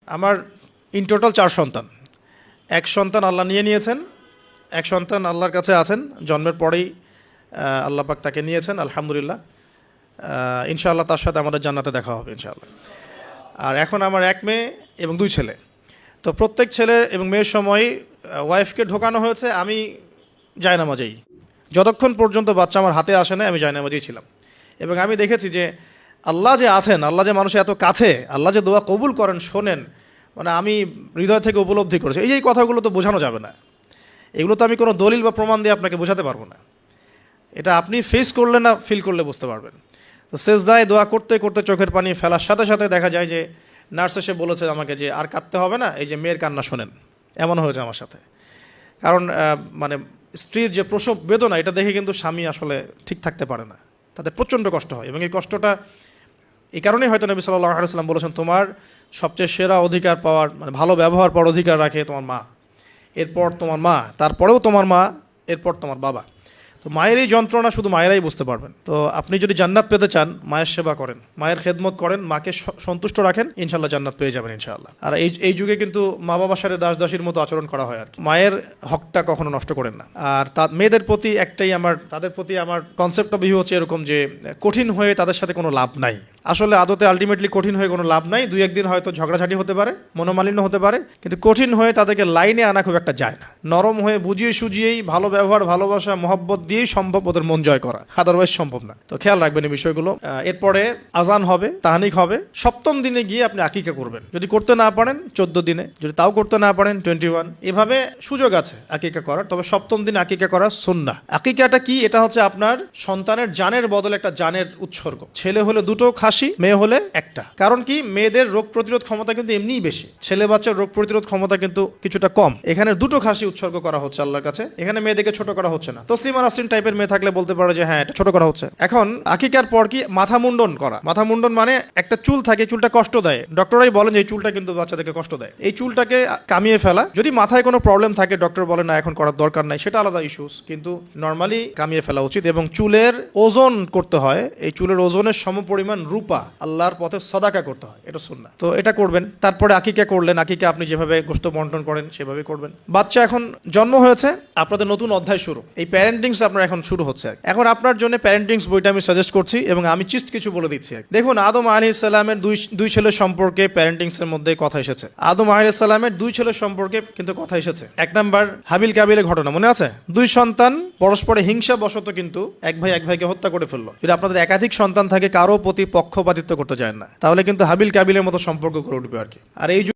আমার in total 4 সন্তান। এক সন্তান আল্লাহ নিয়ে নিয়েছেন, এক সন্তান আল্লাহর কাছে আছেন, জন্মের পরেই আল্লাহ পাক তাকে নিয়েছেন, আলহামদুলিল্লাহ। ইনশাআল্লাহ তার সাথে আমাদের জান্নাতে দেখা হবে ইনশাআল্লাহ। আর এখন আমার 1 মেয়ে এবং 2 ছেলে। তো প্রত্যেক ছেলে এবং মেয়ের সময় ওয়াইফকে ঢোকানো হয়েছে আমি জায়নামাজেই, যতক্ষণ পর্যন্ত বাচ্চা আমার হাতে আসে না আমি জায়নামাজেই ছিলাম। এবং আমি দেখেছি যে আল্লাহ যে আছেন, আল্লাহ যে মানুষের এত কাছে, আল্লাহ যে দোয়া কবুল করেন, শোনেন, মানে আমি হৃদয় থেকে উপলব্ধি করেছি। এই কথাগুলো তো বোঝানো যাবে না, এগুলো তো আমি কোনো দলিল বা প্রমাণ দিয়ে আপনাকে বোঝাতে পারবো না। এটা আপনি ফেস করলে না ফিল করলে বুঝতে পারবেন। তো সেজদায় দোয়া করতে করতে চোখের পানি ফেলার সাথে সাথে দেখা যায় যে নার্স এসে বলেছে আমাকে যে আর কাঁদতে হবে না, এই যে মেয়ের কান্না শোনেন। এমন হয়েছে আমার সাথে। কারণ মানে স্ত্রীর যে প্রসব বেদনা, এটা দেখে কিন্তু স্বামী আসলে ঠিক থাকতে পারে না, তাদের প্রচণ্ড কষ্ট হয়। এবং এই কষ্টটা এই কারণেই হয়তো নবী সাল্লাল্লাহু আলাইহি ওয়াসাল্লাম বলেছেন, তোমার সবচেয়ে সেরা অধিকার পাওয়ার, মানে ভালো ব্যবহার পাওয়ার অধিকার রাখে তোমার মা, এরপর তোমার মা, তারপরেও তোমার মা, এরপর তোমার বাবা। তো মায়ের এই যন্ত্রণা শুধু মায়েরাই বুঝতে পারবেন। তো আপনি যদি জান্নাত পেতে চান, মায়ের সেবা করেন, মায়ের খেদমত করেন, মাকে সন্তুষ্ট রাখেন, ইনশাল্লাহ জান্নাত পেয়ে যাবেন ইনশাআল্লাহ। আর এই যুগে কিন্তু মা বাবার সাথে দাস দাসীর মতো আচরণ করা হয় আর কি। মায়ের হকটা কখনো নষ্ট করেন না। আর মেয়েদের প্রতি একটাই তাদের প্রতি আমার কনসেপ্ট অফ ভিউ হচ্ছে এরকম যে কঠিন হয়ে তাদের সাথে কোনো লাভ নাই। আসলে আদতে আলটিমেটলি কঠিন হয়ে কোনো লাভ নাই। 2-1 দিন হয়তো ঝগড়াঝাটি হতে পারে, মনোমালিন্য হতে পারে, কিন্তু কঠিন হয়ে তাদেরকে লাইনে আনা খুব একটা যায় না। নরম হয়ে বুঝিয়ে সুজিয়েই, ভালো ব্যবহার, ভালোবাসা, মহব্বত দিয়েই সম্ভব ওদের মন জয় করা, আদারওয়াইজ সম্ভব না। তো খেয়াল রাখবেন এই বিষয়গুলো। এরপরে আজান হবে, তাহানিক হবে, 7ম দিনে গিয়ে আপনি আকিকা করবেন। যদি করতে না পারেন 14 দিনে, যদি তাও করতে না পারেন 21, এভাবে সুযোগ আছে আকিকা করার। তবে 7ম দিনে আকিকা করা সুন্নাহ। আকিকাটা কি? এটা হচ্ছে আপনার সন্তানের জানের বদলে একটা জানের উৎসর্গ। ছেলে হলে 2টো খাসি, মেয়ে হলে 1টা। কারণ কি, মেয়েদের রোগ প্রতিরোধ ক্ষমতা কিন্তু এমনিই বেশি, ছেলে বাচ্চার রোগ প্রতিরোধ ক্ষমতা কিন্তু কিছুটা কম। এখানে 2টো খাসি উৎসর্গ করা হচ্ছে আল্লাহর কাছে। এখানে মেয়েদেরকে ছোট করা হচ্ছে না। তসলিমা নাসরিন টাইপের মেয়ে থাকলে বলতে পারে যে হ্যাঁ এটা ছোট করা হচ্ছে। এখন আকিকার পর কি মাথা মুন্ডন করা। মাথা মুন্ডন মানে একটা চুল থাকে, চুলটা কষ্ট দেয়, ডক্টরাই বলেন যে এই চুলটা কিন্তু বাচ্চাদেরকে কষ্ট দেয়, এই চুলটাকে কামিয়ে ফেলা। যদি মাথায় কোনো প্রবলেম থাকে, ডক্টর বলে না এখন করার দরকার নাই, সেটা আলাদা ইস্যুস, কিন্তু নর্মালি কামিয়ে ফেলা উচিত। এবং চুলের ওজন করতে হয়, এই চুলের ওজনের সমপরিমাণ রূপা আল্লাহর পথে সদাকা করতে হয়, এটা সুন্নাহ। তো এটা করবেন। তারপরে আকিকা করলেন, আকিকা আপনি যেভাবে গোশত বন্টন করেন সেভাবে করবেন। বাচ্চা এখন জন্ম হয়েছে, আপনাদের নতুন অধ্যায় শুরু, এই প্যারেন্টিংস আপনার এখন শুরু হচ্ছে। এখন আপনার জন্য প্যারেন্টিংস বইটা আমি সাজেস্ট করছি এবং আমি চিস্ট কিছু বলে দিচ্ছি। দেখুন, আদম আলাইহিস সালামের দুই ছেলের সম্পর্কে প্যারেন্টিংস এর মধ্যে কথা এসেছে। আদম আলাইহিস সালামের 2 ছেলের সম্পর্কে কিন্তু কথা এসেছে। 1 নাম্বার হাবিল কাবিলের ঘটনা মনে আছে? 2 সন্তান পরস্পরে হিংসা বশত কিন্তু এক ভাই এক ভাইকে হত্যা করে ফেললো। যদি আপনাদের একাধিক সন্তান থাকে, কারো প্রতি পক্ষপাতিত্ব করতে যায় না, তাহলে কিন্তু হাবিল কাবিলের মতো সম্পর্ক করে উঠবে আর কি। আর এই